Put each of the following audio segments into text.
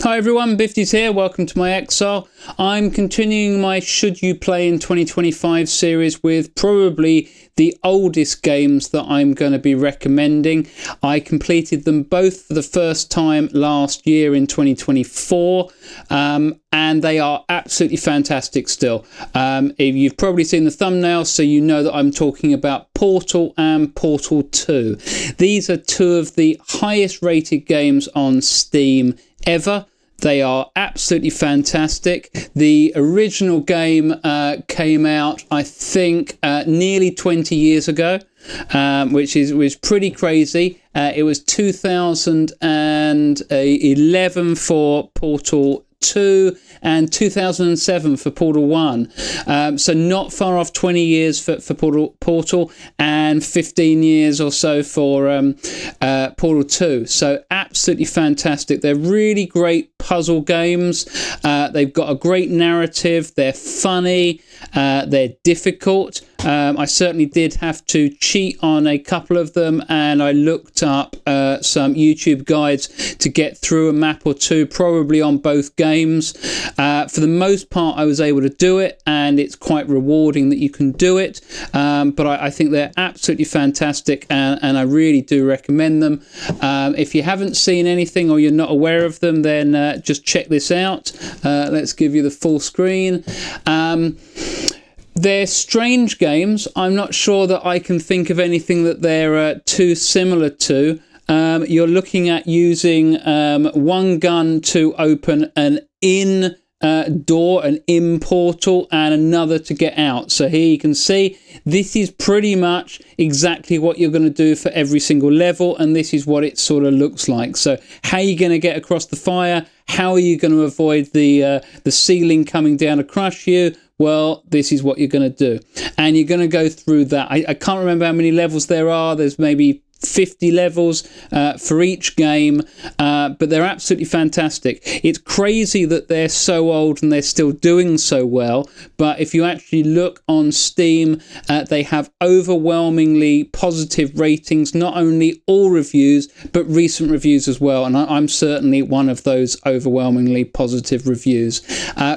Hi everyone, Bifties here, welcome to my Exile. I'm continuing my Should You Play in 2025 series with probably the oldest games that I'm going to be recommending. I completed them both for the first time last year in 2024, and they are absolutely fantastic still. You've probably seen the thumbnail, so you know that I'm talking about Portal and Portal 2. These are two of the highest rated games on Steam ever. They are absolutely fantastic. The original game came out, I think, nearly 20 years ago, which was pretty crazy. It was 2011 for Portal 2 and 2007 for Portal 1. So not far off 20 years for Portal and 15 years or so for Portal 2. So absolutely fantastic. They're really great puzzle games. They've got a great narrative. They're funny. They're difficult. I certainly did have to cheat on a couple of them, and I looked up some YouTube guides to get through a map or two, probably on both games. For the most part, I was able to do it, and it's quite rewarding that you can do it. But I think they're absolutely fantastic, and I really do recommend them. If you haven't seen anything or you're not aware of them, then just check this out. Let's give you the full screen. They're strange games. I'm not sure that I can think of anything that they're too similar to. You're looking at using one gun to open an in door, an in portal, and another to get out. So here you can see this is pretty much exactly what you're going to do for every single level, and this is what it sort of looks like. So how are you going to get across the fire? How are you going to avoid the ceiling coming down to crush you? Well, this is what you're going to do, and you're going to go through that. I can't remember how many levels there are. There's maybe 50 levels for each game, but they're absolutely fantastic. It's crazy that they're so old and they're still doing so well, but if you actually look on Steam, they have overwhelmingly positive ratings, not only all reviews, but recent reviews as well, and I'm certainly one of those overwhelmingly positive reviews.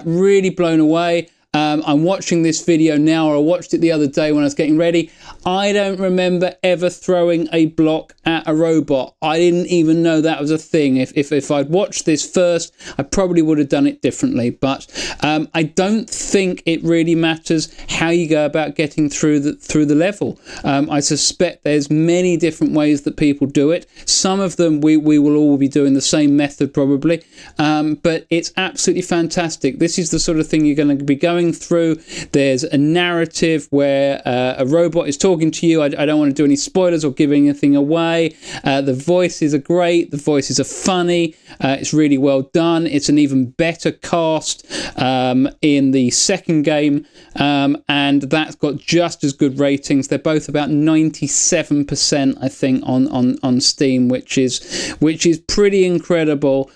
Really blown away. I'm watching this video now, or I watched it the other day when I was getting ready. I don't remember ever throwing a block at a robot. I didn't even know that was a thing. If I'd watched this first, I probably would have done it differently. But I don't think it really matters how you go about getting through the level. I suspect there's many different ways that people do it. Some of them we will all be doing the same method probably, but it's absolutely fantastic. This is the sort of thing you're going to be going through. There's a narrative where a robot is talking to you. I don't want to do any spoilers or give anything away. The voices are great. The voices are funny. It's really well done. It's an even better cast in the second game, and that's got just as good ratings. They're both about 97%, I think, on Steam, which is pretty incredible.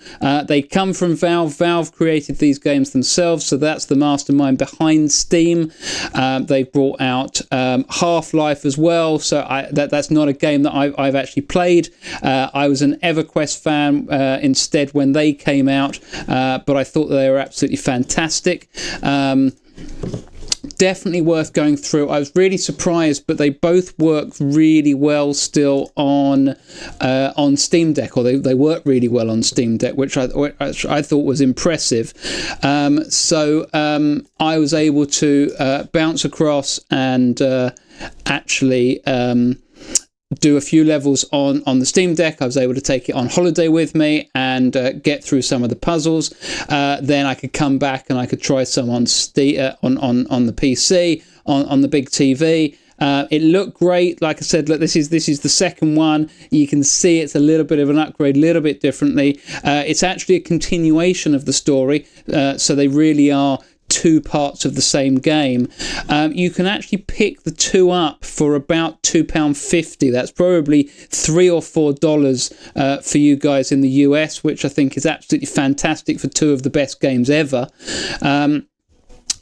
They come from Valve. Valve created these games themselves, so that's the mastermind behind Steam. They've brought out Half-Life as well, so that's not a game that I've actually played. I was an EverQuest fan instead when they came out, but I thought they were absolutely fantastic. Definitely worth going through. I was really surprised, but they both work really well still on Steam Deck, or they work really well on Steam Deck, which I thought was impressive. So I was able to bounce across and actually do a few levels on the Steam Deck. I was able to take it on holiday with me and get through some of the puzzles. Then I could come back and I could try some on on the PC, on the big TV. It looked great. Like I said, look, this is the second one. You can see it's a little bit of an upgrade, a little bit differently. It's actually a continuation of the story, so they really are two parts of the same game. You can actually pick the two up for about £2.50. That's probably $3 or $4 for you guys in the US, which I think is absolutely fantastic for two of the best games ever.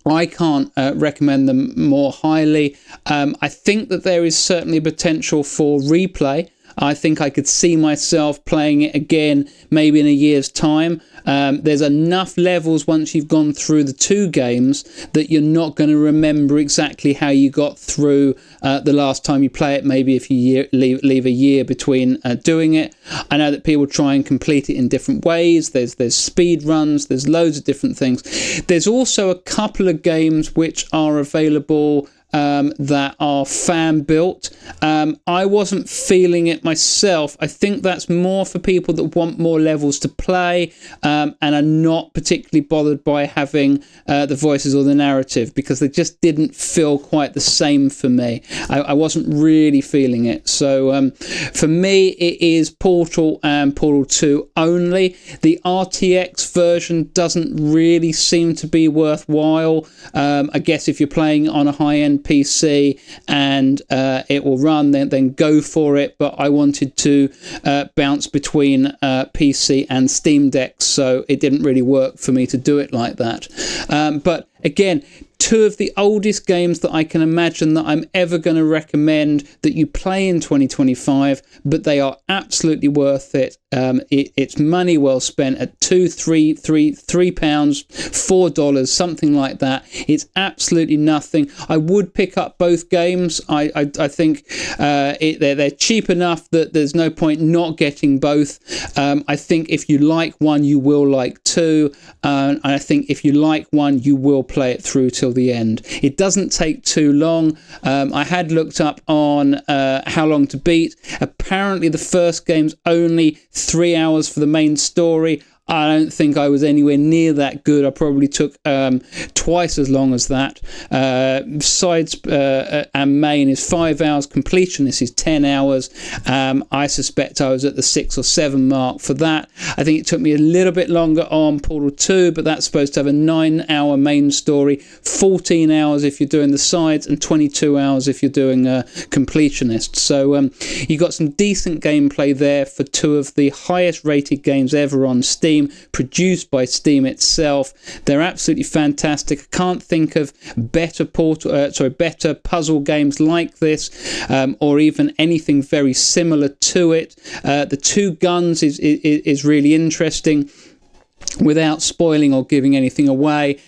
I can't recommend them more highly. I think that there is certainly potential for replay. I think I could see myself playing it again maybe in a year's time. There's enough levels once you've gone through the 2 games that you're not going to remember exactly how you got through the last time you play it, maybe if you leave a year between doing it. I know that people try and complete it in different ways. There's speed runs, there's loads of different things. There's also a couple of games which are available that are fan built. I wasn't feeling it myself. I think that's more for people that want more levels to play and are not particularly bothered by having the voices or the narrative, because they just didn't feel quite the same for me. I wasn't really feeling it. So for me, it is Portal and Portal 2 only. The RTX version doesn't really seem to be worthwhile. I guess if you're playing on a high-end PC and it will run, then go for it. But I wanted to bounce between PC and Steam Deck, so it didn't really work for me to do it like that. But again, 2 of the oldest games that I can imagine that I'm ever going to recommend that you play in 2025, but they are absolutely worth it. It's money well spent at £3, $4, something like that. It's absolutely nothing. I would pick up both games. I think they're cheap enough that there's no point not getting both. I think if you like one, you will like 2. And I think if you like one, you will play it through till the end. It doesn't take too long. I had looked up on how long to beat. Apparently the first game's only 3 hours for the main story. I don't think I was anywhere near that good. I probably took twice as long as that. Sides and main is 5 hours. Completion, this is 10 hours. I suspect I was at the 6 or 7 mark for that. I think it took me a little bit longer on Portal 2, but that's supposed to have a 9-hour main story, 14 hours if you're doing the sides, and 22 hours if you're doing completionist. So you got some decent gameplay there for 2 of the highest rated games ever on Steam, produced by Steam itself. They're absolutely fantastic. I can't think of better better puzzle games like this, or even anything very similar to it. The 2 guns is really interesting. Without spoiling or giving anything away,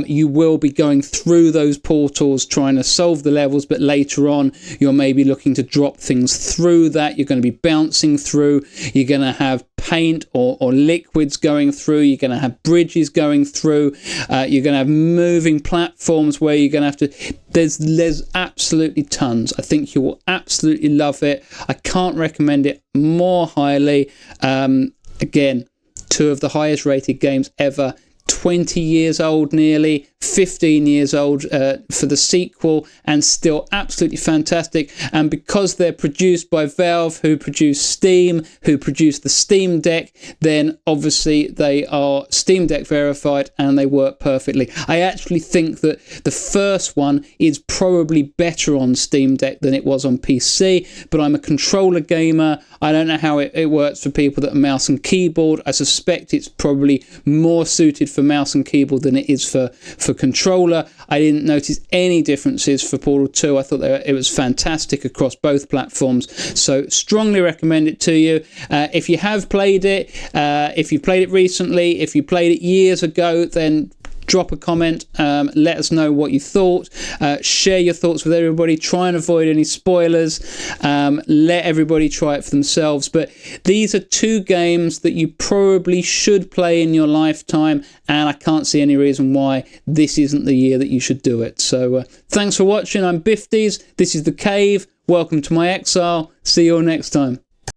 you will be going through those portals trying to solve the levels, but later on you're maybe looking to drop things through that. You're going to be bouncing through, you're going to have paint or liquids going through, you're going to have bridges going through, you're going to have moving platforms where you're going to have to... There's absolutely tons. I think you will absolutely love it. I can't recommend it more highly. Again, 2 of the highest rated games ever, 20 years old nearly, 15 years old for the sequel, and still absolutely fantastic. And because they're produced by Valve, who produce Steam, who produce the Steam Deck, then obviously they are Steam Deck verified and they work perfectly. I actually think that the first one is probably better on Steam Deck than it was on PC, but I'm a controller gamer. I don't know how it works for people that are mouse and keyboard. I suspect it's probably more suited for mouse and keyboard than it is for controller. I didn't notice any differences for Portal 2. I thought it was fantastic across both platforms, so strongly recommend it to you. If you have played it, if you played it recently, if you played it years ago, then drop a comment, let us know what you thought, share your thoughts with everybody, try and avoid any spoilers, let everybody try it for themselves. But these are 2 games that you probably should play in your lifetime, and I can't see any reason why this isn't the year that you should do it. So thanks for watching. I'm Bifties, this is The Cave, welcome to my Exile, see you all next time.